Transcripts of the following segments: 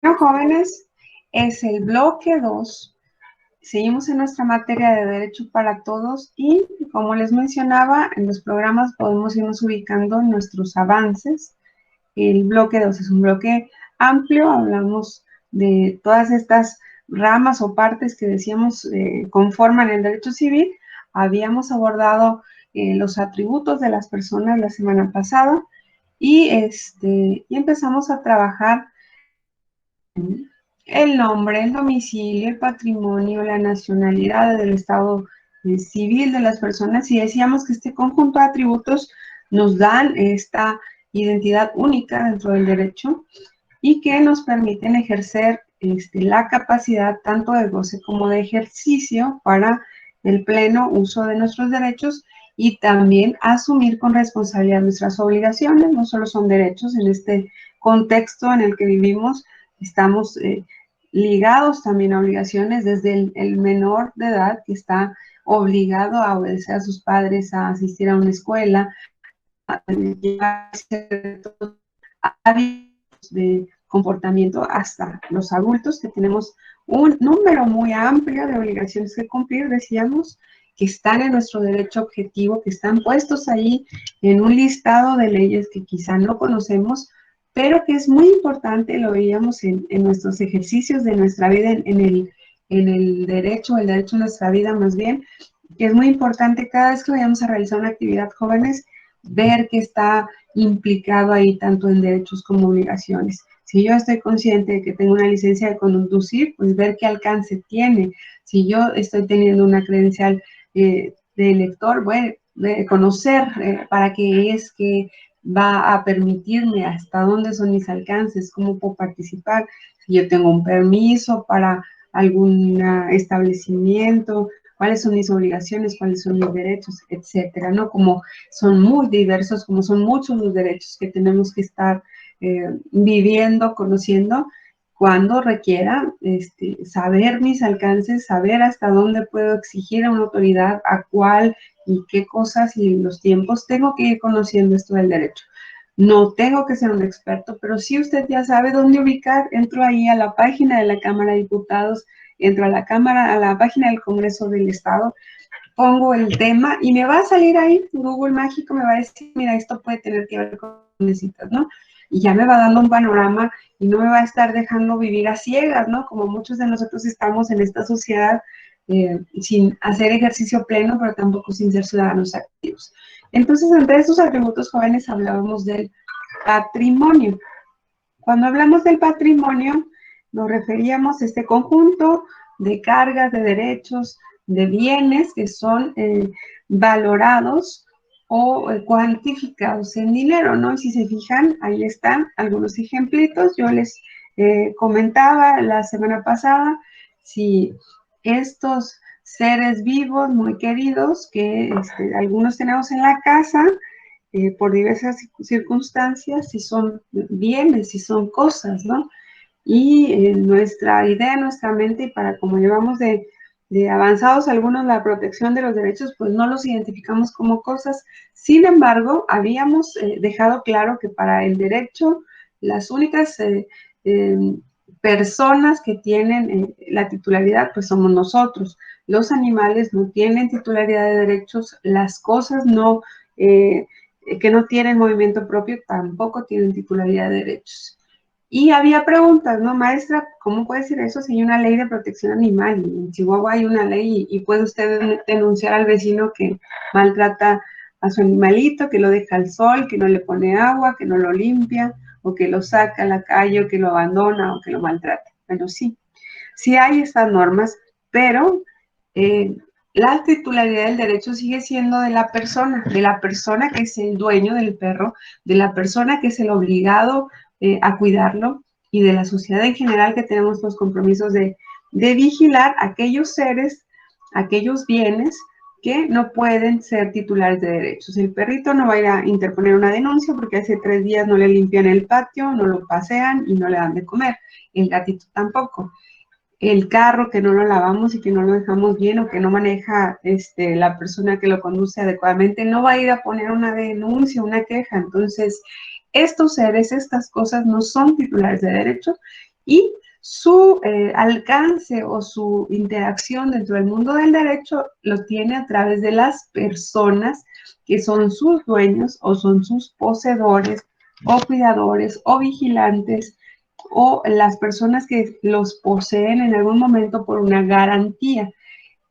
Bueno, jóvenes, es el bloque 2. Seguimos en nuestra materia de Derecho para Todos y, como les mencionaba, en los programas podemos irnos ubicando en nuestros avances. El bloque 2 es un bloque amplio, hablamos de todas estas ramas o partes que decíamos conforman el derecho civil. Habíamos abordado los atributos de las personas la semana pasada y empezamos a trabajar el nombre, el domicilio, el patrimonio, la nacionalidad del estado civil de las personas, y decíamos que este conjunto de atributos nos dan esta identidad única dentro del derecho y que nos permiten ejercer la capacidad tanto de goce como de ejercicio para el pleno uso de nuestros derechos y también asumir con responsabilidad nuestras obligaciones. No solo son derechos en este contexto en el que vivimos, estamos ligados también a obligaciones desde el menor de edad que está obligado a obedecer a sus padres, a asistir a una escuela, a hábitos de comportamiento hasta los adultos, que tenemos un número muy amplio de obligaciones que cumplir, decíamos, que están en nuestro derecho objetivo, que están puestos ahí en un listado de leyes que quizá no conocemos, pero que es muy importante, lo veíamos en nuestros ejercicios de nuestra vida, en el derecho a nuestra vida más bien, que es muy importante cada vez que vayamos a realizar una actividad, jóvenes, ver que está implicado ahí tanto en derechos como obligaciones. Si yo estoy consciente de que tengo una licencia de conducir, pues ver qué alcance tiene. Si yo estoy teniendo una credencial de lector, bueno, conocer para qué es que va a permitirme, hasta dónde son mis alcances, cómo puedo participar, si yo tengo un permiso para algún establecimiento, cuáles son mis obligaciones, cuáles son mis derechos, etcétera, ¿no? Como son muy diversos, como son muchos los derechos que tenemos que estar viviendo, conociendo, cuando requiera saber mis alcances, saber hasta dónde puedo exigir a una autoridad, a cuál y qué cosas y los tiempos tengo que ir conociendo esto del derecho. No tengo que ser un experto, pero sí usted ya sabe dónde ubicar. Entro ahí a la página de la Cámara de Diputados, entro a la página del Congreso del Estado, pongo el tema y me va a salir ahí, Google mágico me va a decir, mira, esto puede tener que ver con lo que necesitas, ¿no? Y ya me va dando un panorama y no me va a estar dejando vivir a ciegas, ¿no? Como muchos de nosotros estamos en esta sociedad sin hacer ejercicio pleno, pero tampoco sin ser ciudadanos activos. Entonces, entre estos atributos jóvenes hablábamos del patrimonio. Cuando hablamos del patrimonio, nos referíamos a este conjunto de cargas, de derechos, de bienes que son valorados o cuantificados en dinero, ¿no? Y si se fijan, ahí están algunos ejemplitos. Yo les comentaba la semana pasada, si estos seres vivos muy queridos que algunos tenemos en la casa, por diversas circunstancias, si son bienes, si son cosas, ¿no? Y nuestra idea, nuestra mente, y para como llevamos de avanzados algunos la protección de los derechos, pues no los identificamos como cosas. Sin embargo, habíamos dejado claro que para el derecho, las únicas personas que tienen la titularidad, pues somos nosotros. Los animales no tienen titularidad de derechos, las cosas no... que no tienen movimiento propio tampoco tienen titularidad de derechos. Y había preguntas, ¿no, maestra? ¿Cómo puede ser eso si hay una ley de protección animal? Y en Chihuahua hay una ley y puede usted denunciar al vecino que maltrata a su animalito, que lo deja al sol, que no le pone agua, que no lo limpia, o que lo saca a la calle, o que lo abandona, o que lo maltrata. Bueno, sí, sí hay estas normas, pero eh, la titularidad del derecho sigue siendo de la persona que es el dueño del perro, de la persona que es el obligado a cuidarlo y de la sociedad en general que tenemos los compromisos de vigilar aquellos seres, aquellos bienes que no pueden ser titulares de derechos. El perrito no va a ir a interponer una denuncia porque hace 3 días no le limpian el patio, no lo pasean y no le dan de comer. El gatito tampoco. El carro que no lo lavamos y que no lo dejamos bien o que no maneja la persona que lo conduce adecuadamente, no va a ir a poner una denuncia, una queja. Entonces, estos seres, estas cosas no son titulares de derecho y su alcance o su interacción dentro del mundo del derecho lo tiene a través de las personas que son sus dueños o son sus poseedores o cuidadores o vigilantes o las personas que los poseen en algún momento por una garantía.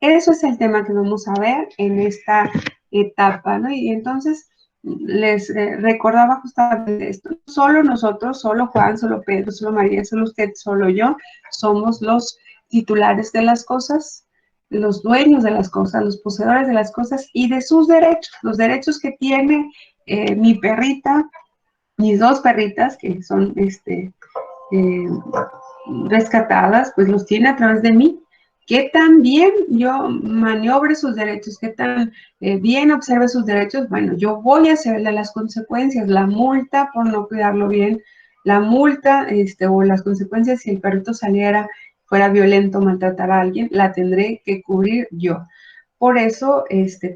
Eso es el tema que vamos a ver en esta etapa, ¿no? Y entonces les recordaba justamente esto. Solo nosotros, solo Juan, solo Pedro, solo María, solo usted, solo yo, somos los titulares de las cosas, los dueños de las cosas, los poseedores de las cosas y de sus derechos, los derechos que tiene mi perrita, mis dos perritas que son eh, rescatadas, pues los tiene a través de mí. ¿Qué tan bien yo maniobre sus derechos? ¿Qué tan bien observe sus derechos? Bueno, yo voy a hacerle las consecuencias, la multa por no cuidarlo bien, la multa o las consecuencias si el perrito fuera violento, maltratar a alguien, la tendré que cubrir yo. Por eso,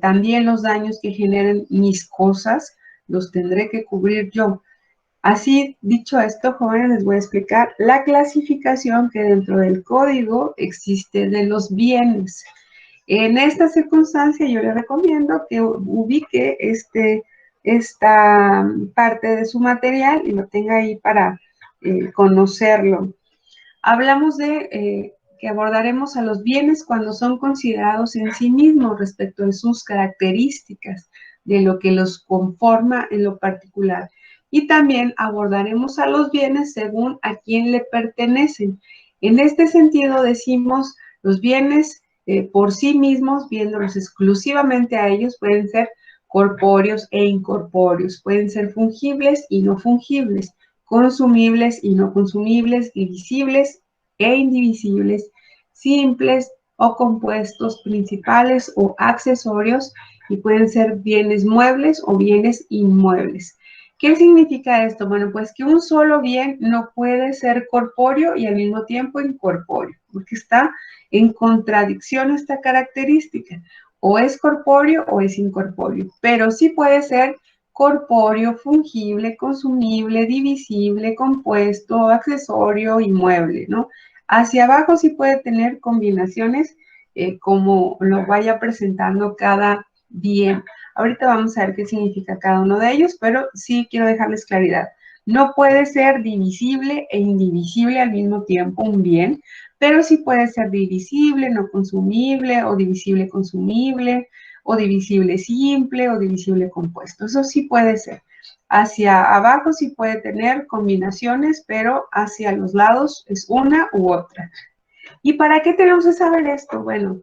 también los daños que generen mis cosas, los tendré que cubrir yo. Así, dicho esto, jóvenes, les voy a explicar la clasificación que dentro del código existe de los bienes. En esta circunstancia, yo le recomiendo que ubique esta parte de su material y lo tenga ahí para conocerlo. Hablamos de que abordaremos a los bienes cuando son considerados en sí mismos respecto de sus características, de lo que los conforma en lo particular. Y también abordaremos a los bienes según a quién le pertenecen. En este sentido decimos los bienes por sí mismos, viéndolos exclusivamente a ellos, pueden ser corpóreos e incorpóreos, pueden ser fungibles y no fungibles, consumibles y no consumibles, divisibles e indivisibles, simples o compuestos, principales o accesorios, y pueden ser bienes muebles o bienes inmuebles. ¿Qué significa esto? Bueno, pues que un solo bien no puede ser corpóreo y al mismo tiempo incorpóreo, porque está en contradicción esta característica. O es corpóreo o es incorpóreo, pero sí puede ser corpóreo, fungible, consumible, divisible, compuesto, accesorio, inmueble, ¿no? Hacia abajo sí puede tener combinaciones como lo vaya presentando cada bien. Ahorita vamos a ver qué significa cada uno de ellos, pero sí quiero dejarles claridad. No puede ser divisible e indivisible al mismo tiempo un bien, pero sí puede ser divisible, no consumible, o divisible consumible, o divisible simple, o divisible compuesto. Eso sí puede ser. Hacia abajo sí puede tener combinaciones, pero hacia los lados es una u otra. ¿Y para qué tenemos que saber esto? Bueno,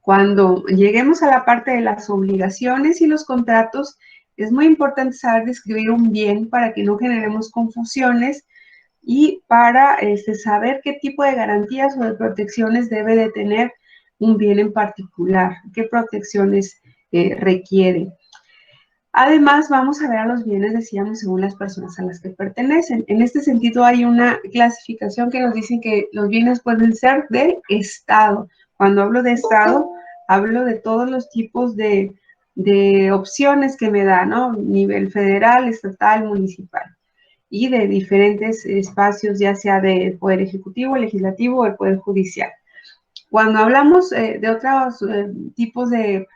cuando lleguemos a la parte de las obligaciones y los contratos, es muy importante saber describir un bien para que no generemos confusiones y para saber qué tipo de garantías o de protecciones debe de tener un bien en particular, qué protecciones requiere. Además, vamos a ver a los bienes, decíamos, según las personas a las que pertenecen. En este sentido, hay una clasificación que nos dice que los bienes pueden ser del Estado. Cuando hablo de Estado, hablo de todos los tipos de opciones que me da, ¿no? Nivel federal, estatal, municipal. Y de diferentes espacios, ya sea del Poder Ejecutivo, Legislativo o el Poder Judicial. Cuando hablamos de otros tipos de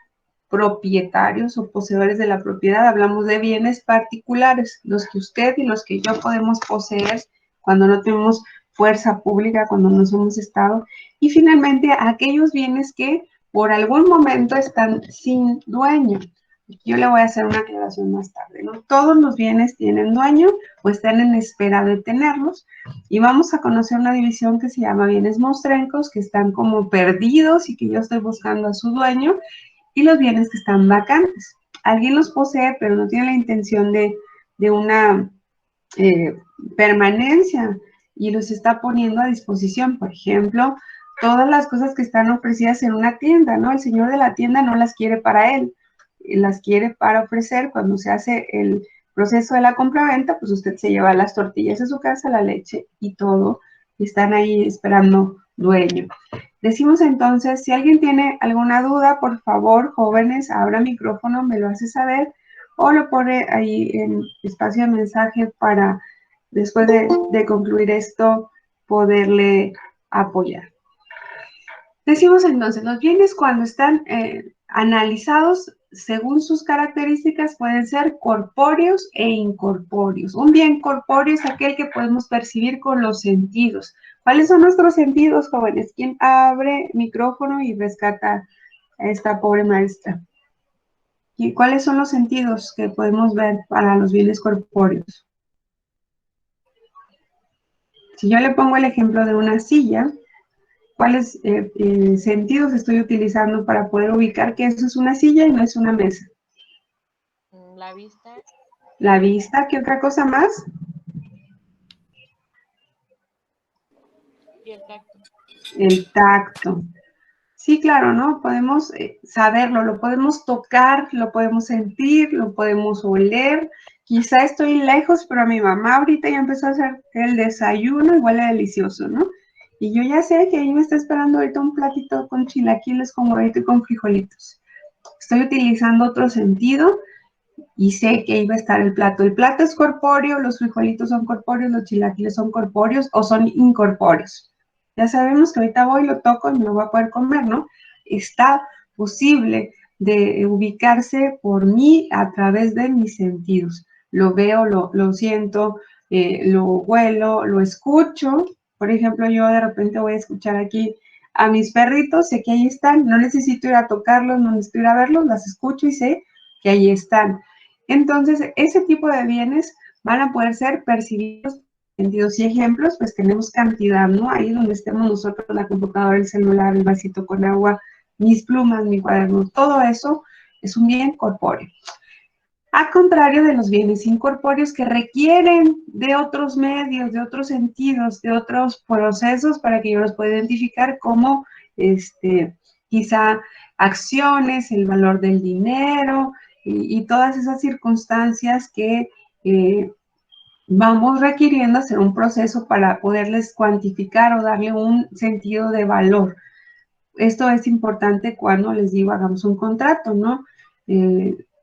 propietarios o poseedores de la propiedad, hablamos de bienes particulares, los que usted y los que yo podemos poseer cuando no tenemos fuerza pública, cuando no somos Estado, y finalmente aquellos bienes que por algún momento están sin dueño. Yo le voy a hacer una aclaración más tarde, ¿no? Todos los bienes tienen dueño o están en espera de tenerlos, y vamos a conocer una división que se llama bienes mostrencos, que están como perdidos y que yo estoy buscando a su dueño, y los bienes que están vacantes. Alguien los posee, pero no tiene la intención de una permanencia y los está poniendo a disposición. Por ejemplo, todas las cosas que están ofrecidas en una tienda, ¿no? El señor de la tienda no las quiere para él, las quiere para ofrecer. Cuando se hace el proceso de la compra-venta, pues usted se lleva las tortillas a su casa, la leche y todo, y están ahí esperando dueño. Decimos entonces, si alguien tiene alguna duda, por favor, jóvenes, abra micrófono, me lo hace saber, o lo pone ahí en espacio de mensaje para, después de concluir esto, poderle apoyar. Decimos entonces, los bienes cuando están analizados según sus características pueden ser corpóreos e incorpóreos. Un bien corpóreo es aquel que podemos percibir con los sentidos. ¿Cuáles son nuestros sentidos, jóvenes? ¿Quién abre micrófono y rescata a esta pobre maestra? ¿Y cuáles son los sentidos que podemos ver para los bienes corpóreos? Si yo le pongo el ejemplo de una silla, ¿cuáles sentidos estoy utilizando para poder ubicar que eso es una silla y no es una mesa? La vista. La vista, ¿qué otra cosa más? Y el tacto. El tacto. Sí, claro, ¿no? Podemos saberlo, lo podemos tocar, lo podemos sentir, lo podemos oler. Quizá estoy lejos, pero mi mamá ahorita ya empezó a hacer el desayuno y huele delicioso, ¿no? Y yo ya sé que ahí me está esperando ahorita un platito con chilaquiles, con huevito y con frijolitos. Estoy utilizando otro sentido y sé que ahí va a estar el plato. El plato es corpóreo, los frijolitos son corpóreos, los chilaquiles son corpóreos o son incorpóreos. Ya sabemos que ahorita voy, lo toco y me lo voy a poder comer, ¿no? Está posible de ubicarse por mí a través de mis sentidos. Lo veo, lo siento, lo huelo, lo escucho. Por ejemplo, yo de repente voy a escuchar aquí a mis perritos, sé que ahí están, no necesito ir a tocarlos, no necesito ir a verlos, las escucho y sé que ahí están. Entonces, ese tipo de bienes van a poder ser percibidos sentidos y ejemplos, pues tenemos cantidad, ¿no? Ahí donde estemos nosotros, la computadora, el celular, el vasito con agua, mis plumas, mi cuaderno, todo eso es un bien corpóreo. A contrario de los bienes incorpóreos que requieren de otros medios, de otros sentidos, de otros procesos para que yo los pueda identificar como, quizá acciones, el valor del dinero y todas esas circunstancias que vamos requiriendo hacer un proceso para poderles cuantificar o darle un sentido de valor. Esto es importante cuando les digo hagamos un contrato, ¿no?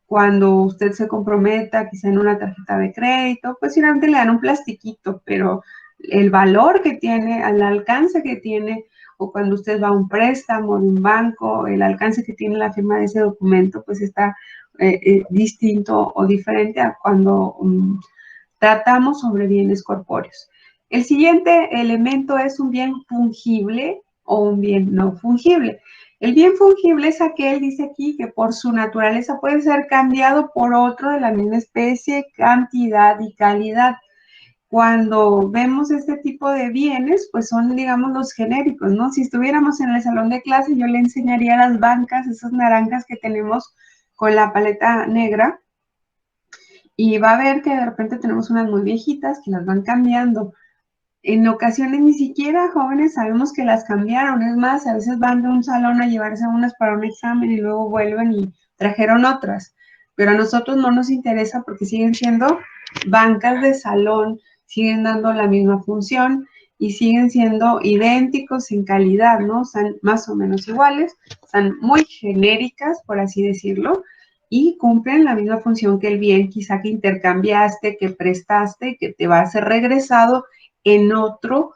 Cuando usted se comprometa quizá en una tarjeta de crédito, pues finalmente le dan un plastiquito, pero el valor que tiene, el alcance que tiene, o cuando usted va a un préstamo de un banco, el alcance que tiene la firma de ese documento, pues está distinto o diferente a cuando tratamos sobre bienes corpóreos. El siguiente elemento es un bien fungible o un bien no fungible. El bien fungible es aquel, dice aquí, que por su naturaleza puede ser cambiado por otro de la misma especie, cantidad y calidad. Cuando vemos este tipo de bienes, pues son, digamos, los genéricos, ¿no? Si estuviéramos en el salón de clase, yo le enseñaría las bancas, esas naranjas que tenemos con la paleta negra, y va a ver que de repente tenemos unas muy viejitas que las van cambiando. En ocasiones ni siquiera jóvenes sabemos que las cambiaron. Es más, a veces van de un salón a llevarse unas para un examen y luego vuelven y trajeron otras. Pero a nosotros no nos interesa porque siguen siendo bancas de salón, siguen dando la misma función y siguen siendo idénticos en calidad, ¿no? Son más o menos iguales, son muy genéricas, por así decirlo, y cumplen la misma función que el bien quizá que intercambiaste, que prestaste, que te va a ser regresado en otro,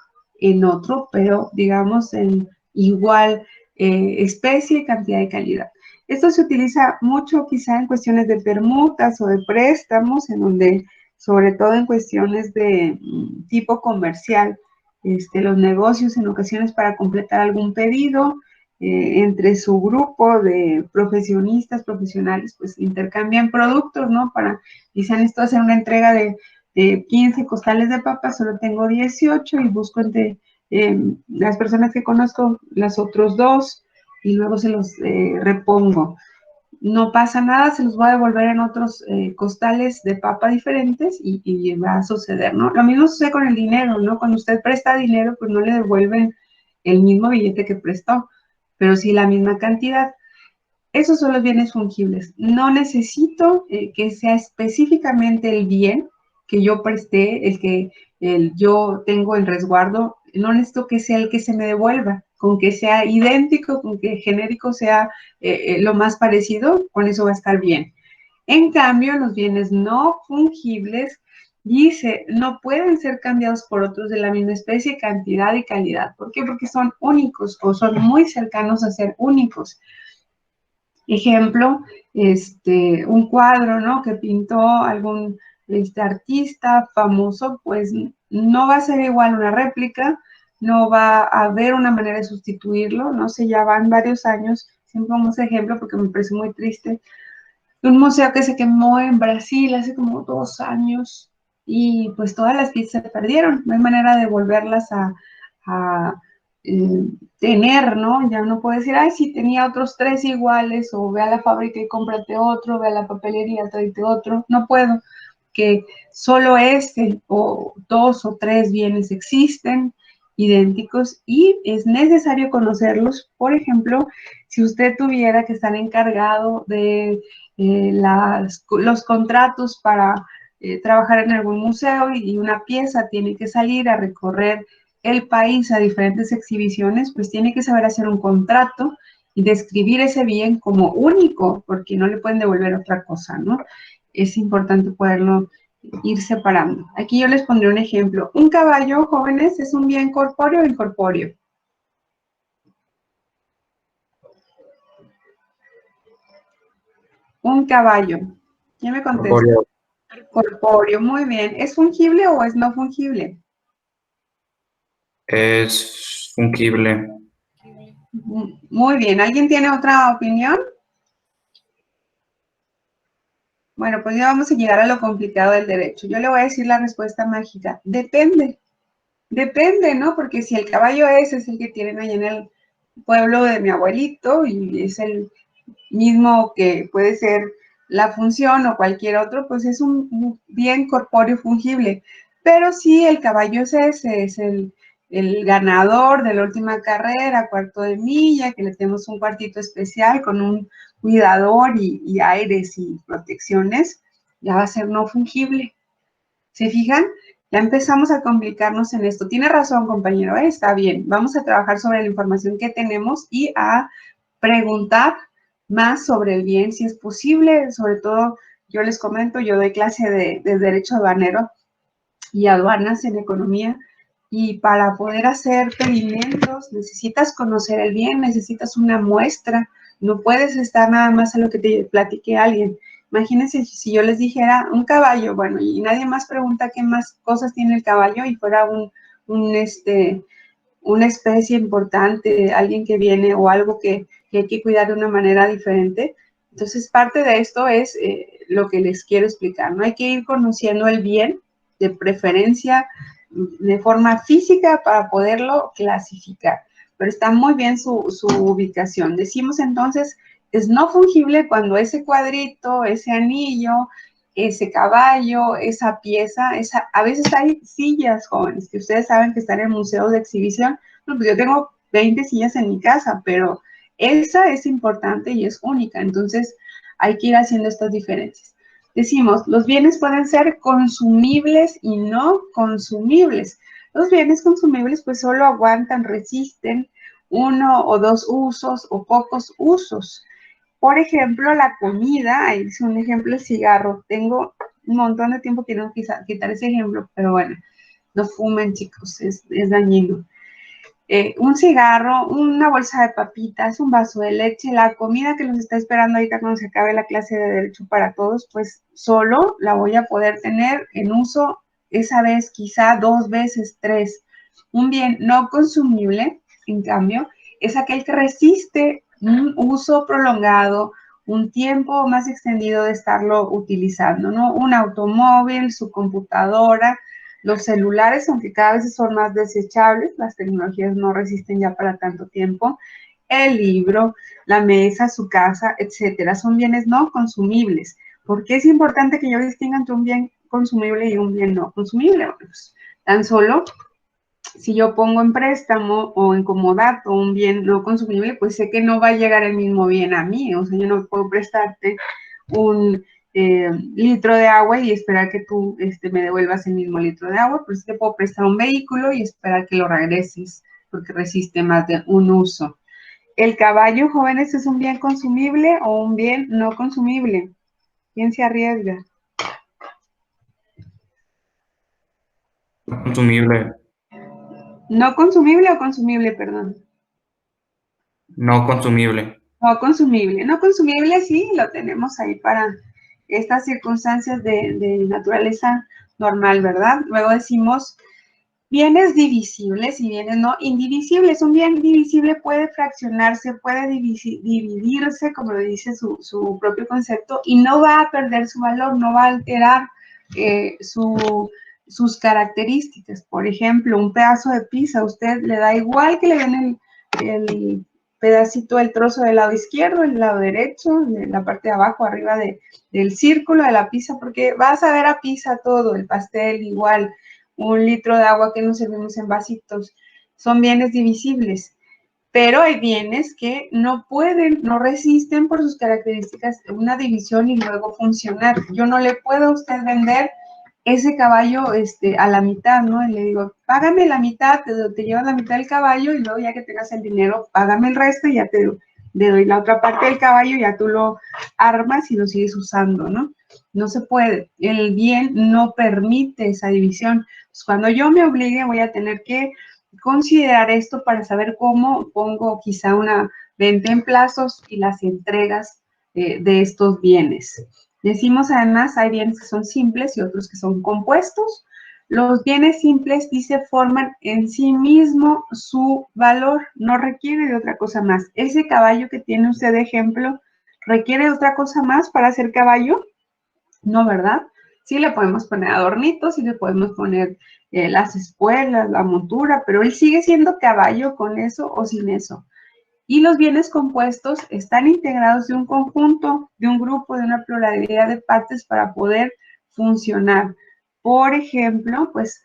pero digamos en igual especie, cantidad y calidad. Esto se utiliza mucho quizá en cuestiones de permutas o de préstamos, en donde, sobre todo en cuestiones de tipo comercial, los negocios en ocasiones para completar algún pedido, entre su grupo de profesionistas, profesionales, pues intercambian productos, ¿no? Dicen esto hacer una entrega de 15 costales de papas, solo tengo 18 y busco entre las personas que conozco las otros dos y luego se los repongo. No pasa nada, se los voy a devolver en otros costales de papa diferentes y va a suceder, ¿no? Lo mismo sucede con el dinero, ¿no? Cuando usted presta dinero, pues no le devuelven el mismo billete que prestó, pero sí la misma cantidad. Esos son los bienes fungibles. No necesito que sea específicamente el bien que yo presté, el que yo tengo en resguardo. No necesito que sea el que se me devuelva. Con que sea idéntico, con que genérico sea lo más parecido, con eso va a estar bien. En cambio, los bienes no fungibles Dice, no pueden ser cambiados por otros de la misma especie, cantidad y calidad. ¿Por qué? Porque son únicos o son muy cercanos a ser únicos. Ejemplo, un cuadro, ¿no? Que pintó algún artista famoso, pues no va a ser igual una réplica, no va a haber una manera de sustituirlo, no sé, ya van varios años, siempre pongo ese ejemplo porque me parece muy triste, un museo que se quemó en Brasil hace como 2 años y pues todas las piezas se perdieron, no hay manera de volverlas a, tener, ¿no? Ya no puedo decir, ay, sí, tenía otros 3 iguales, o ve a la fábrica y cómprate otro, ve a la papelería, tráete otro, no puedo, que solo este o 2 o 3 bienes existen idénticos y es necesario conocerlos. Por ejemplo, si usted tuviera que estar encargado de los contratos para trabajar en algún museo y una pieza tiene que salir a recorrer el país a diferentes exhibiciones, pues tiene que saber hacer un contrato y describir ese bien como único, porque no le pueden devolver otra cosa, ¿no? Es importante poderlo ir separando. Aquí yo les pondré un ejemplo. Un caballo, jóvenes, ¿es un bien corpóreo o incorpóreo? Un caballo. ¿Quién me contesta? Corpóreo. Corpóreo, muy bien. ¿Es fungible o es no fungible? Es fungible. Muy bien. ¿Alguien tiene otra opinión? Bueno, pues ya vamos a llegar a lo complicado del derecho. Yo le voy a decir la respuesta mágica. Depende. Depende, ¿no? Porque si el caballo ese es el que tienen allá en el pueblo de mi abuelito y es el mismo que puede ser la función o cualquier otro, pues es un bien corpóreo fungible. Pero si el caballo es ese, es el ganador de la última carrera, cuarto de milla, que le tenemos un cuartito especial con un cuidador y aires y protecciones, ya va a ser no fungible. ¿Se fijan? Ya empezamos a complicarnos en esto. Tiene razón, compañero, ¿eh? Está bien. Vamos a trabajar sobre la información que tenemos y a preguntar más sobre el bien, si es posible. Sobre todo, yo les comento, yo doy clase de Derecho Aduanero y Aduanas en Economía. Y para poder hacer pedimentos necesitas conocer el bien, necesitas una muestra. No puedes estar nada más en lo que te platique alguien. Imagínense si yo les dijera un caballo, bueno, y nadie más pregunta qué más cosas tiene el caballo y fuera una especie importante, alguien que viene o algo que hay que cuidar de una manera diferente. Entonces, parte de esto es lo que les quiero explicar, ¿no? Hay que ir conociendo el bien, de preferencia de forma física para poderlo clasificar. Pero está muy bien su ubicación. Decimos entonces, es no fungible cuando ese cuadrito, ese anillo, ese caballo, esa pieza, a veces hay sillas, jóvenes, que ustedes saben que están en museos de exhibición. Bueno, pues yo tengo 20 sillas en mi casa, pero esa es importante y es única. Entonces, hay que ir haciendo estas diferencias. Decimos, los bienes pueden ser consumibles y no consumibles. Los bienes consumibles pues solo aguantan, resisten 1 o 2 usos o pocos usos. Por ejemplo, la comida, ahí es un ejemplo el cigarro. Tengo un montón de tiempo que no quitar ese ejemplo, pero bueno, no fumen, chicos, es dañino. Un cigarro, una bolsa de papitas, un vaso de leche, la comida que nos está esperando ahorita cuando se acabe la clase de Derecho para Todos, pues solo la voy a poder tener en uso esa vez, quizá 2 veces, 3. Un bien no consumible, en cambio, es aquel que resiste un uso prolongado, un tiempo más extendido de estarlo utilizando, ¿no? Un automóvil, su computadora, los celulares, aunque cada vez son más desechables, las tecnologías no resisten ya para tanto tiempo. El libro, la mesa, su casa, etcétera, son bienes no consumibles. ¿Por qué es importante que yo distinga entre un bien consumible y un bien no consumible? Bueno, pues, tan solo si yo pongo en préstamo o en comodato un bien no consumible, pues sé que no va a llegar el mismo bien a mí. O sea, yo no puedo prestarte un litro de agua y esperar que tú me devuelvas el mismo litro de agua, pues te puedo prestar un vehículo y esperar que lo regreses, porque resiste más de un uso. ¿El caballo, jóvenes, es un bien consumible o un bien no consumible? ¿Quién se arriesga? Consumible. No consumible o consumible, perdón. No consumible. No consumible. No consumible sí, lo tenemos ahí para estas circunstancias de naturaleza normal, ¿verdad? Luego decimos bienes divisibles y bienes no indivisibles. Un bien divisible puede fraccionarse, puede dividirse, como lo dice su propio concepto, y no va a perder su valor, no va a alterar sus características. Por ejemplo, un pedazo de pizza, a usted le da igual que le den el pedacito, el trozo del lado izquierdo, el lado derecho, de la parte de abajo, arriba del círculo de la pizza, porque vas a ver a pizza todo, el pastel igual, un litro de agua que nos servimos en vasitos, son bienes divisibles. Pero hay bienes que no pueden, no resisten por sus características una división y luego funcionar. Yo no le puedo a usted vender ese caballo a la mitad, ¿no? Y le digo, págame la mitad, te llevas la mitad del caballo y luego ya que tengas el dinero, págame el resto y ya te doy la otra parte del caballo, ya tú lo armas y lo sigues usando, ¿no? No se puede. El bien no permite esa división. Pues cuando yo me obligue, voy a tener que considerar esto para saber cómo pongo quizá una venta en plazos y las entregas de estos bienes. Decimos además, hay bienes que son simples y otros que son compuestos. Los bienes simples, dice, forman en sí mismo su valor, no requiere de otra cosa más. Ese caballo que tiene usted de ejemplo, ¿requiere de otra cosa más para ser caballo? No, ¿verdad? Sí le podemos poner adornitos, sí le podemos poner las espuelas, la montura, pero él sigue siendo caballo con eso o sin eso. Y los bienes compuestos están integrados de un conjunto, de un grupo, de una pluralidad de partes para poder funcionar. Por ejemplo, pues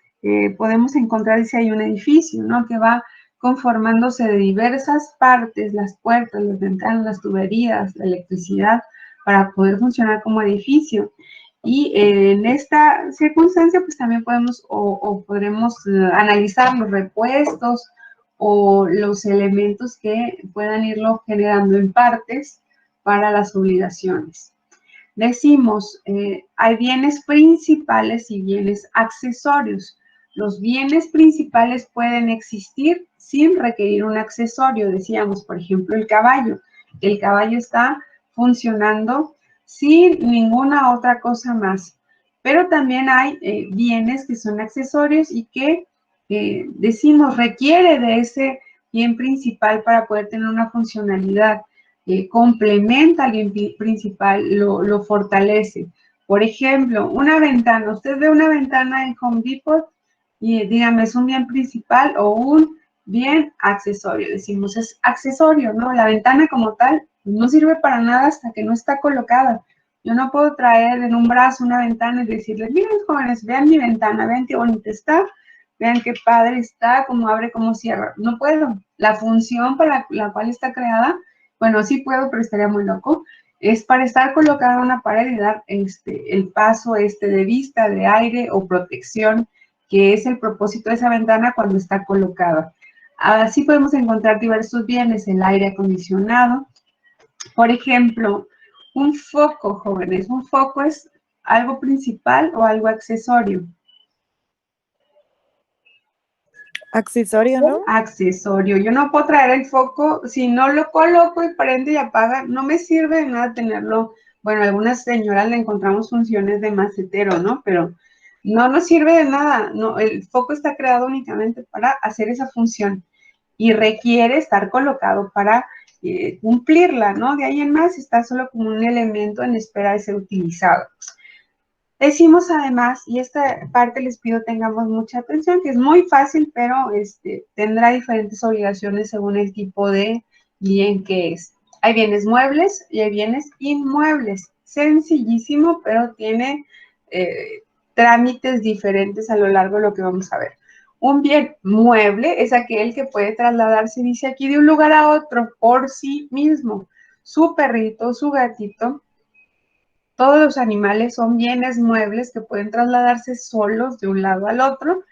podemos encontrar si hay un edificio, ¿no? Que va conformándose de diversas partes, las puertas, las ventanas, las tuberías, la electricidad, para poder funcionar como edificio. Y en esta circunstancia, pues también podemos o podremos analizar los repuestos o los elementos que puedan irlo generando en partes para las obligaciones. Decimos, hay bienes principales y bienes accesorios. Los bienes principales pueden existir sin requerir un accesorio. Decíamos, por ejemplo, el caballo. El caballo está funcionando sin ninguna otra cosa más. Pero también hay bienes que son accesorios y que decimos requiere de ese bien principal para poder tener una funcionalidad. Complementa al bien principal, lo fortalece. Por ejemplo, una ventana. Usted ve una ventana en Home Depot y dígame, ¿es un bien principal o un bien accesorio? Decimos, es accesorio, ¿no? La ventana como tal no sirve para nada hasta que no está colocada. Yo no puedo traer en un brazo una ventana y decirles, miren jóvenes, vean mi ventana, vean qué bonita está, vean qué padre está, cómo abre, cómo cierra. No puedo. La función para la cual está creada, bueno, sí puedo, pero estaría muy loco, es para estar colocada en una pared y dar el paso de vista, de aire o protección, que es el propósito de esa ventana cuando está colocada. Así podemos encontrar diversos bienes, el aire acondicionado. Por ejemplo, un foco, jóvenes, un foco es algo principal o algo accesorio. Accesorio, ¿no? Accesorio. Yo no puedo traer el foco, si no lo coloco y prende y apaga, no me sirve de nada tenerlo. Bueno, a algunas señoras le encontramos funciones de macetero, ¿no? Pero no nos sirve de nada. No, el foco está creado únicamente para hacer esa función y requiere estar colocado para cumplirla, ¿no? De ahí en más está solo como un elemento en espera de ser utilizado. Decimos además, y esta parte les pido tengamos mucha atención, que es muy fácil, pero tendrá diferentes obligaciones según el tipo de bien que es. Hay bienes muebles y hay bienes inmuebles. Sencillísimo, pero tiene trámites diferentes a lo largo de lo que vamos a ver. Un bien mueble es aquel que puede trasladarse, dice aquí, de un lugar a otro por sí mismo. Su perrito, su gatito. Todos los animales son bienes muebles que pueden trasladarse solos de un lado al otro.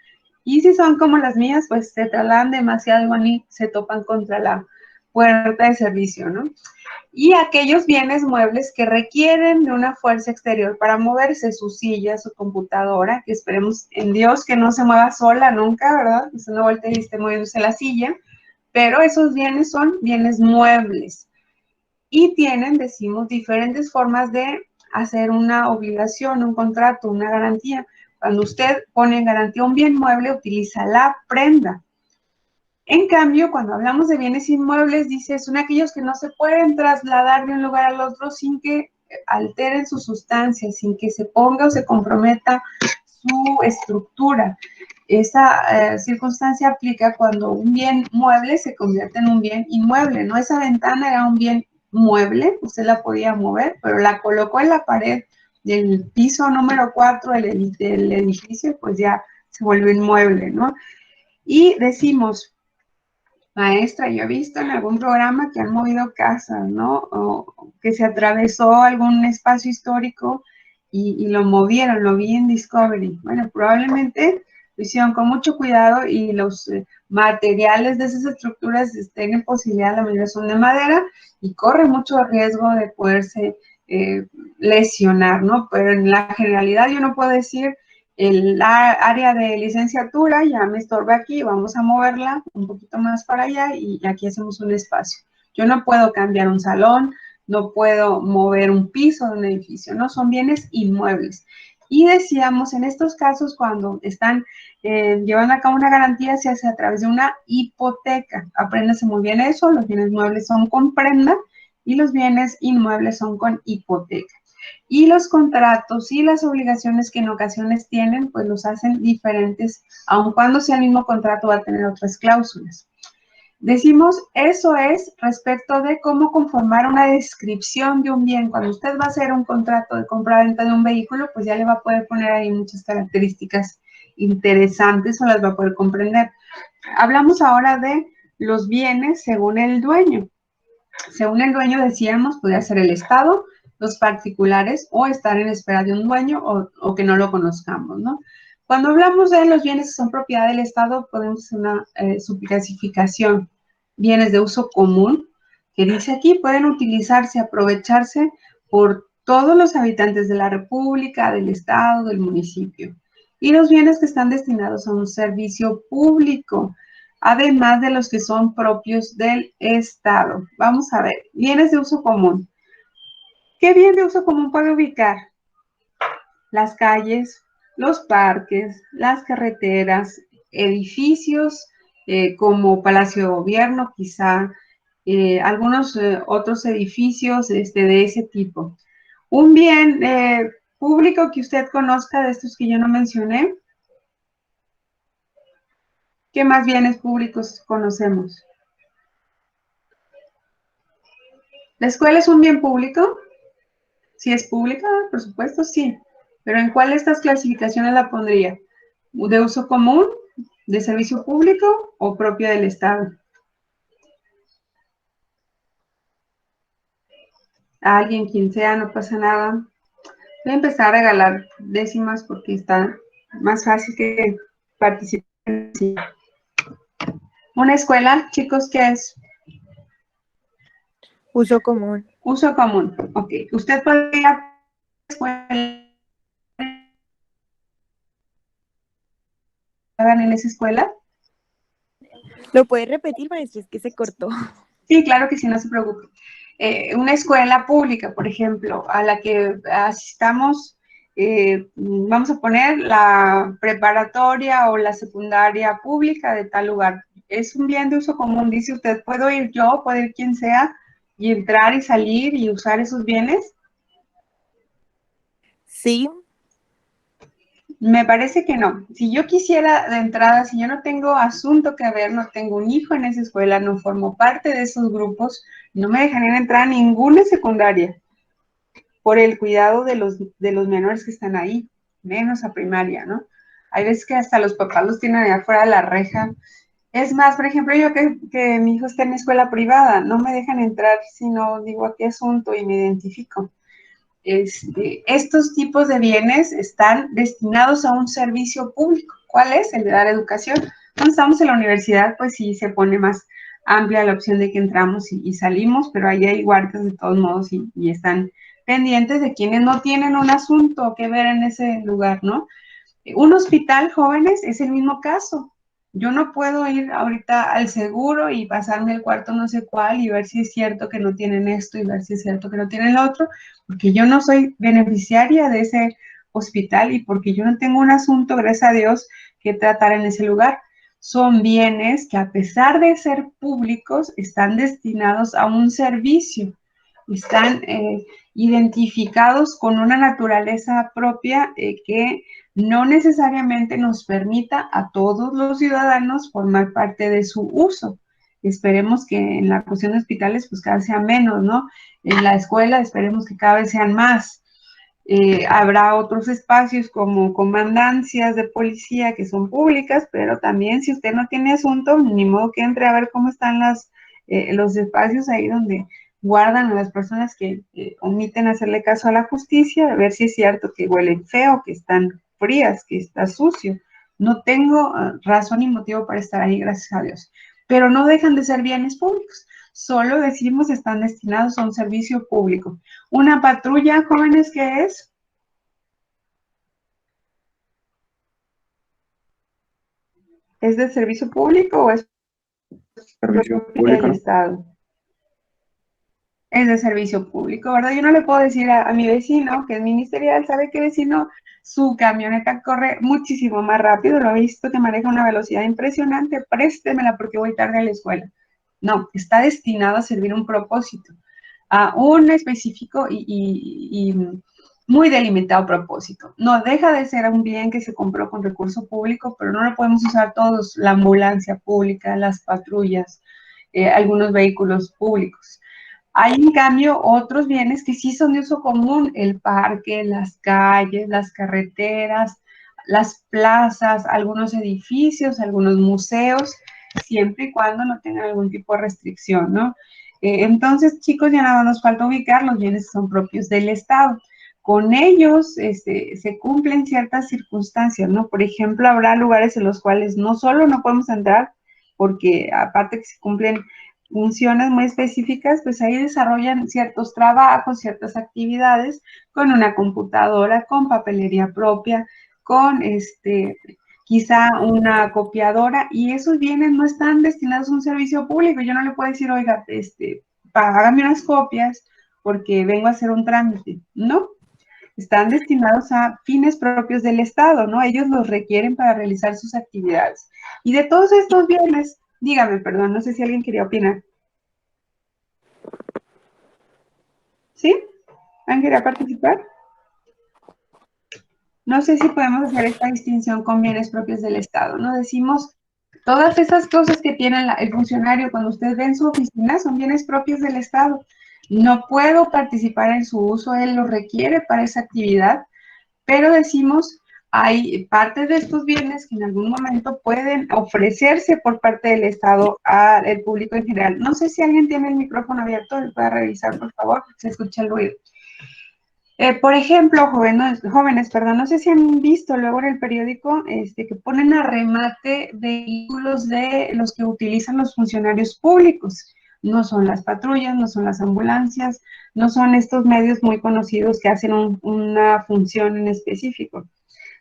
Y si son como las mías, pues se trasladan demasiado y se topan contra la puerta de servicio, ¿no? Y aquellos bienes muebles que requieren de una fuerza exterior para moverse, su silla, su computadora, que esperemos en Dios que no se mueva sola nunca, ¿verdad? Que se no voltee y esté moviéndose la silla, pero esos bienes son bienes muebles y tienen, decimos, diferentes formas de hacer una obligación, un contrato, una garantía. Cuando usted pone en garantía un bien mueble, utiliza la prenda. En cambio, cuando hablamos de bienes inmuebles, dice, son aquellos que no se pueden trasladar de un lugar al otro sin que alteren su sustancia, sin que se ponga o se comprometa su estructura. Esa circunstancia aplica cuando un bien mueble se convierte en un bien inmueble, ¿no? Esa ventana era un bien mueble, usted la podía mover, pero la colocó en la pared del piso número 4 del edificio, pues ya se volvió inmueble, ¿no? Y decimos, maestra, yo he visto en algún programa que han movido casas, ¿no? O que se atravesó algún espacio histórico y lo movieron, lo vi en Discovery. Bueno, probablemente lo hicieron con mucho cuidado y los materiales de esas estructuras estén en posibilidad, la mayoría son de madera y corre mucho riesgo de poderse lesionar, ¿no? Pero en la generalidad yo no puedo decir el área de licenciatura ya me estorba aquí, vamos a moverla un poquito más para allá y aquí hacemos un espacio. Yo no puedo cambiar un salón, no puedo mover un piso de un edificio, no, son bienes inmuebles. Y decíamos, en estos casos, cuando están llevando a cabo una garantía, se hace a través de una hipoteca. Apréndase muy bien eso, los bienes muebles son con prenda y los bienes inmuebles son con hipoteca. Y los contratos y las obligaciones que en ocasiones tienen, pues los hacen diferentes, aun cuando sea el mismo contrato va a tener otras cláusulas. Decimos, eso es respecto de cómo conformar una descripción de un bien. Cuando usted va a hacer un contrato de compra-venta de un vehículo, pues ya le va a poder poner ahí muchas características interesantes o las va a poder comprender. Hablamos ahora de los bienes según el dueño. Según el dueño, decíamos, podría ser el Estado, los particulares o estar en espera de un dueño o que no lo conozcamos, ¿no? Cuando hablamos de los bienes que son propiedad del Estado, podemos hacer una subclasificación. Bienes de uso común, que dice aquí, pueden utilizarse, aprovecharse por todos los habitantes de la República, del Estado, del municipio. Y los bienes que están destinados a un servicio público, además de los que son propios del Estado. Vamos a ver, bienes de uso común. ¿Qué bien de uso común puede ubicar? Las calles, los parques, las carreteras, edificios como Palacio de Gobierno, quizá, algunos otros edificios de ese tipo. Un bien público que usted conozca de estos que yo no mencioné. ¿Qué más bienes públicos conocemos? ¿La escuela es un bien público? Si es pública, por supuesto, sí. Pero ¿en cuál de estas clasificaciones la pondría? ¿De uso común, de servicio público o propia del Estado? A alguien, quien sea, no pasa nada. Voy a empezar a regalar décimas porque está más fácil que participen. Una escuela, chicos, ¿qué es? Uso común. Uso común. Ok. ¿Usted podría ir a la escuela? ¿Hagan en esa escuela? ¿Lo puede repetir, maestro? Es que se cortó. Sí, claro que sí, no se preocupe. Una escuela pública, por ejemplo, a la que asistamos, vamos a poner la preparatoria o la secundaria pública de tal lugar. Es un bien de uso común, dice usted, ¿puedo ir yo, puede ir quien sea, y entrar y salir y usar esos bienes? Sí. Me parece que no. Si yo quisiera de entrada, si yo no tengo asunto que ver, no tengo un hijo en esa escuela, no formo parte de esos grupos, no me dejarían entrar a ninguna secundaria por el cuidado de los menores que están ahí, menos a primaria, ¿no? Hay veces que hasta los papás los tienen allá afuera de la reja. Es más, por ejemplo, yo que mi hijo está en escuela privada, no me dejan entrar si no digo a qué asunto y me identifico. Estos tipos de bienes están destinados a un servicio público. ¿Cuál es? El de dar educación. Cuando estamos en la universidad, pues sí se pone más amplia la opción de que entramos y salimos, pero ahí hay guardias de todos modos y están pendientes de quienes no tienen un asunto que ver en ese lugar, ¿no? Un hospital, jóvenes, es el mismo caso. Yo no puedo ir ahorita al seguro y pasarme el cuarto no sé cuál y ver si es cierto que no tienen esto y ver si es cierto que no tienen lo otro, porque yo no soy beneficiaria de ese hospital y porque yo no tengo un asunto, gracias a Dios, que tratar en ese lugar. Son bienes que a pesar de ser públicos, están destinados a un servicio, están identificados con una naturaleza propia que no necesariamente nos permita a todos los ciudadanos formar parte de su uso. Esperemos que en la cuestión de hospitales pues cada vez sea menos, ¿no? En la escuela esperemos que cada vez sean más. Habrá otros espacios como comandancias de policía que son públicas, pero también si usted no tiene asunto, ni modo que entre a ver cómo están los espacios ahí donde guardan a las personas que omiten hacerle caso a la justicia, a ver si es cierto que huelen feo, que están frías, que está sucio. No tengo razón y motivo para estar ahí, gracias a Dios. Pero no dejan de ser bienes públicos. Solo decimos están destinados a un servicio público. Una patrulla, jóvenes, ¿qué es? ¿Es de servicio público o es Servicio público, del ¿no? Estado? Es de servicio público, ¿verdad? Yo no le puedo decir a mi vecino, que es ministerial, ¿sabe qué vecino? Su camioneta corre muchísimo más rápido, lo he visto que maneja una velocidad impresionante, préstemela porque voy tarde a la escuela. No, está destinado a servir un propósito, a un específico y muy delimitado propósito. No deja de ser un bien que se compró con recurso público, pero no lo podemos usar todos, la ambulancia pública, las patrullas, algunos vehículos públicos. Hay, en cambio, otros bienes que sí son de uso común, el parque, las calles, las carreteras, las plazas, algunos edificios, algunos museos, siempre y cuando no tengan algún tipo de restricción, ¿no? Entonces, chicos, ya nada nos falta ubicar los bienes que son propios del Estado. Con ellos se cumplen ciertas circunstancias, ¿no? Por ejemplo, habrá lugares en los cuales no solo no podemos entrar, porque aparte que se cumplen funciones muy específicas, pues ahí desarrollan ciertos trabajos, ciertas actividades con una computadora, con papelería propia, con quizá una copiadora, y esos bienes no están destinados a un servicio público. Yo no le puedo decir, oiga, hágame unas copias porque vengo a hacer un trámite, ¿no? Están destinados a fines propios del Estado, ¿no? Ellos los requieren para realizar sus actividades. Y de todos estos bienes, dígame, perdón, no sé si alguien quería opinar. ¿Sí? ¿Alguien quería participar? No sé si podemos hacer esta distinción con bienes propios del Estado, ¿no? Decimos, todas esas cosas que tiene el funcionario cuando usted ve en su oficina son bienes propios del Estado. No puedo participar en su uso, él lo requiere para esa actividad, pero decimos, hay parte de estos bienes que en algún momento pueden ofrecerse por parte del Estado al público en general. No sé si alguien tiene el micrófono abierto, ¿le puede revisar, por favor? Se escucha el ruido. Por ejemplo, jóvenes, perdón, no sé si han visto luego en el periódico que ponen a remate vehículos de los que utilizan los funcionarios públicos. No son las patrullas, no son las ambulancias, no son estos medios muy conocidos que hacen una función en específico.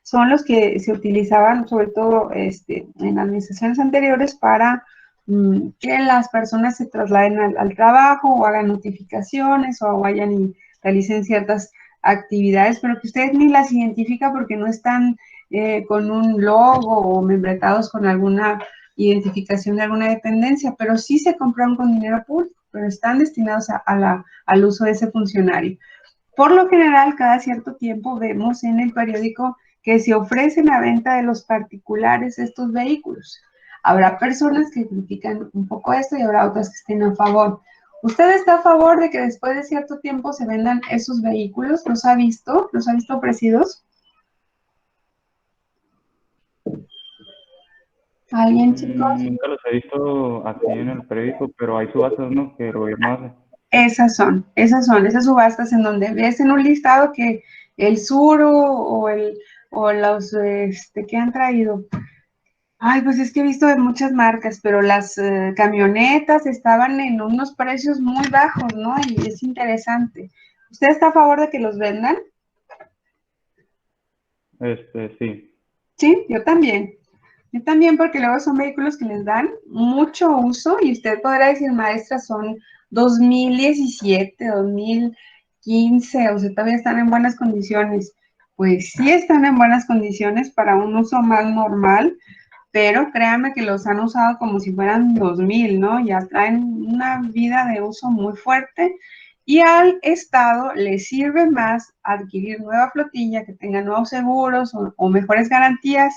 Son los que se utilizaban sobre todo en administraciones anteriores para que las personas se trasladen al trabajo o hagan notificaciones o vayan y realicen ciertas actividades, pero que usted ni las identifica porque no están con un logo o membretados con alguna identificación de alguna dependencia, pero sí se compraron con dinero público, pero están destinados al uso de ese funcionario. Por lo general, cada cierto tiempo vemos en el periódico que se ofrecen a venta de los particulares estos vehículos. Habrá personas que critican un poco esto y habrá otras que estén a favor. ¿Usted está a favor de que después de cierto tiempo se vendan esos vehículos? ¿Los ha visto? ¿Los ha visto ofrecidos? ¿Alguien, chicos? Nunca los he visto así en el periódico, pero hay subastas, ¿no?, que el gobierno hace. Esas subastas en donde ves en un listado que el Suro o los que han traído Ay, pues es que he visto de muchas marcas, pero las camionetas estaban en unos precios muy bajos, ¿no? Y es interesante. ¿Usted está a favor de que los vendan? Sí. Sí, yo también. Yo también, porque luego son vehículos que les dan mucho uso y usted podrá decir, maestra, son 2017, 2015, o sea, todavía están en buenas condiciones. Pues sí están en buenas condiciones para un uso más normal, pero créanme que los han usado como si fueran 2000, ¿no? Ya traen una vida de uso muy fuerte y al Estado le sirve más adquirir nueva flotilla que tenga nuevos seguros o mejores garantías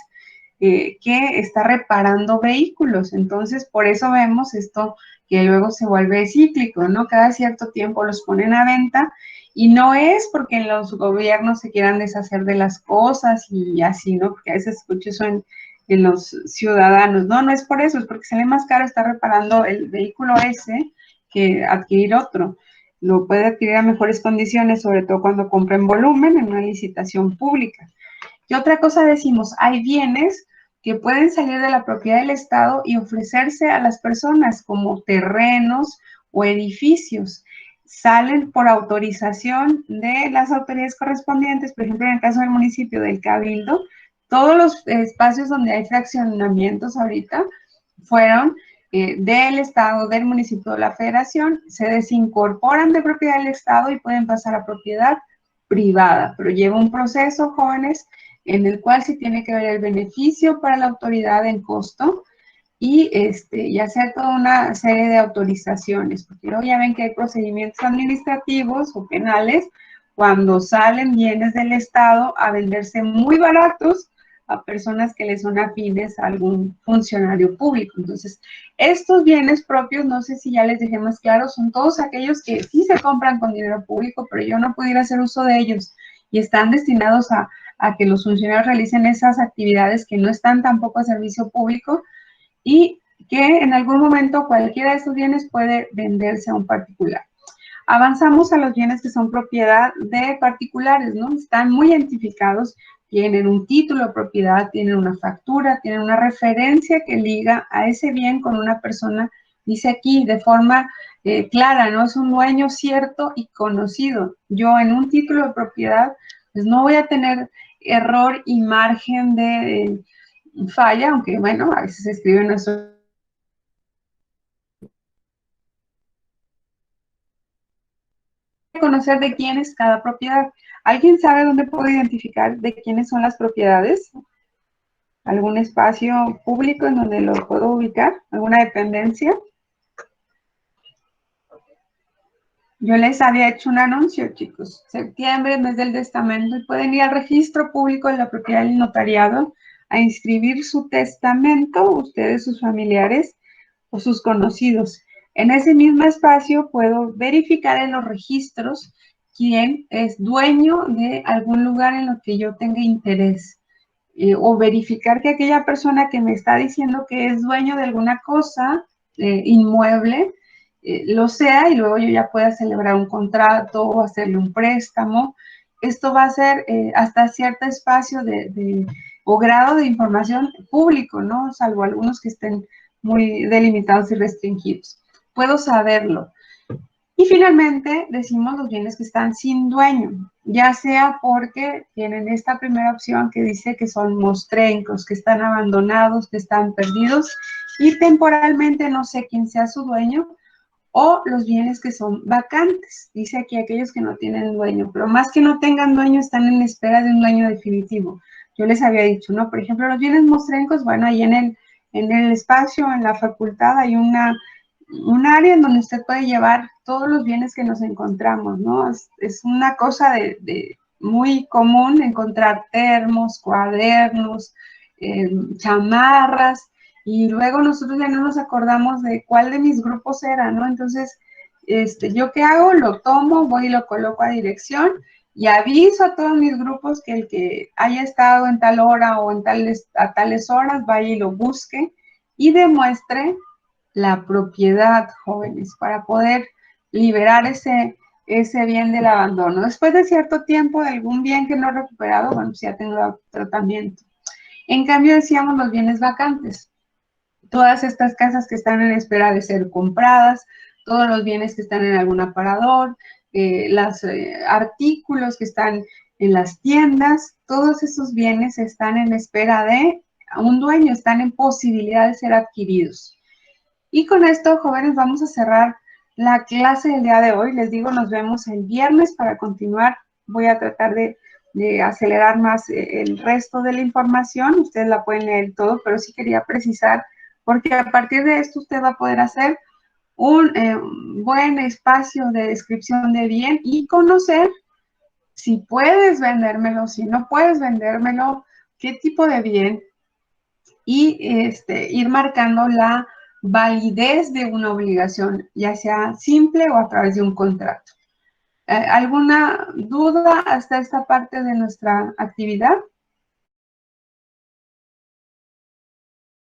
que está reparando vehículos. Entonces, por eso vemos esto que luego se vuelve cíclico, ¿no? Cada cierto tiempo los ponen a venta y no es porque los gobiernos se quieran deshacer de las cosas y así, ¿no? Porque a veces escucho eso en los ciudadanos. No, no es por eso, es porque sale más caro estar reparando el vehículo ese que adquirir otro. Lo puede adquirir a mejores condiciones, sobre todo cuando compra en volumen en una licitación pública. Y otra cosa decimos, hay bienes que pueden salir de la propiedad del Estado y ofrecerse a las personas como terrenos o edificios. Salen por autorización de las autoridades correspondientes, por ejemplo, en el caso del municipio del Cabildo, todos los espacios donde hay fraccionamientos ahorita fueron del Estado, del municipio, de la Federación, se desincorporan de propiedad del Estado y pueden pasar a propiedad privada, pero lleva un proceso, jóvenes, en el cual se tiene que ver el beneficio para la autoridad en costo y hacer toda una serie de autorizaciones, porque luego ya ven que hay procedimientos administrativos o penales cuando salen bienes del Estado a venderse muy baratos a personas que les son afines a algún funcionario público. Entonces, estos bienes propios, no sé si ya les dejé más claro, son todos aquellos que sí se compran con dinero público, pero yo no pudiera hacer uso de ellos y están destinados a que los funcionarios realicen esas actividades que no están tampoco a servicio público y que en algún momento cualquiera de estos bienes puede venderse a un particular. Avanzamos a los bienes que son propiedad de particulares, ¿no? Están muy identificados, tienen un título de propiedad, tienen una factura, tienen una referencia que liga a ese bien con una persona, dice aquí, de forma clara, ¿no? Es un dueño cierto y conocido. Yo en un título de propiedad, pues no voy a tener error y margen de falla, aunque bueno, a veces se escribe en nuestro conocer de quién es cada propiedad. ¿Alguien sabe dónde puedo identificar de quiénes son las propiedades? ¿Algún espacio público en donde lo puedo ubicar? ¿Alguna dependencia? Yo les había hecho un anuncio, chicos. Septiembre, mes del testamento, y pueden ir al registro público de la propiedad del notariado a inscribir su testamento, ustedes, sus familiares o sus conocidos. En ese mismo espacio puedo verificar en los registros quién es dueño de algún lugar en lo que yo tenga interés. O verificar que aquella persona que me está diciendo que es dueño de alguna cosa inmueble, lo sea y luego yo ya pueda celebrar un contrato o hacerle un préstamo. Esto va a ser hasta cierto espacio o grado de información público, ¿no? Salvo algunos que estén muy delimitados y restringidos. Puedo saberlo. Y finalmente decimos los bienes que están sin dueño, ya sea porque tienen esta primera opción que dice que son mostrencos, que están abandonados, que están perdidos y temporalmente no sé quién sea su dueño, o los bienes que son vacantes, dice aquí aquellos que no tienen dueño, pero más que no tengan dueño están en espera de un dueño definitivo. Yo les había dicho, ¿no? Por ejemplo, los bienes mostrencos, bueno, ahí en el espacio, en la facultad, hay un área en donde usted puede llevar todos los bienes que nos encontramos, ¿no? Es una cosa de muy común encontrar termos, cuadernos, chamarras, y luego nosotros ya no nos acordamos de cuál de mis grupos era, ¿no? Entonces, ¿yo qué hago? Lo tomo, voy y lo coloco a dirección y aviso a todos mis grupos que el que haya estado en tal hora o a tales horas vaya y lo busque y demuestre la propiedad, jóvenes, para poder liberar ese bien del abandono. Después de cierto tiempo de algún bien que no he recuperado, bueno, pues ya tengo tratamiento. En cambio, decíamos los bienes vacantes. Todas estas casas que están en espera de ser compradas, todos los bienes que están en algún aparador, los artículos que están en las tiendas, todos esos bienes están en espera de un dueño, están en posibilidad de ser adquiridos. Y con esto, jóvenes, vamos a cerrar la clase del día de hoy. Les digo, nos vemos el viernes para continuar. Voy a tratar de acelerar más el resto de la información. Ustedes la pueden leer todo, pero sí quería precisar, porque a partir de esto usted va a poder hacer un buen espacio de descripción de bien y conocer si puedes vendérmelo, si no puedes vendérmelo, qué tipo de bien, y ir marcando la validez de una obligación, ya sea simple o a través de un contrato. ¿Alguna duda hasta esta parte de nuestra actividad?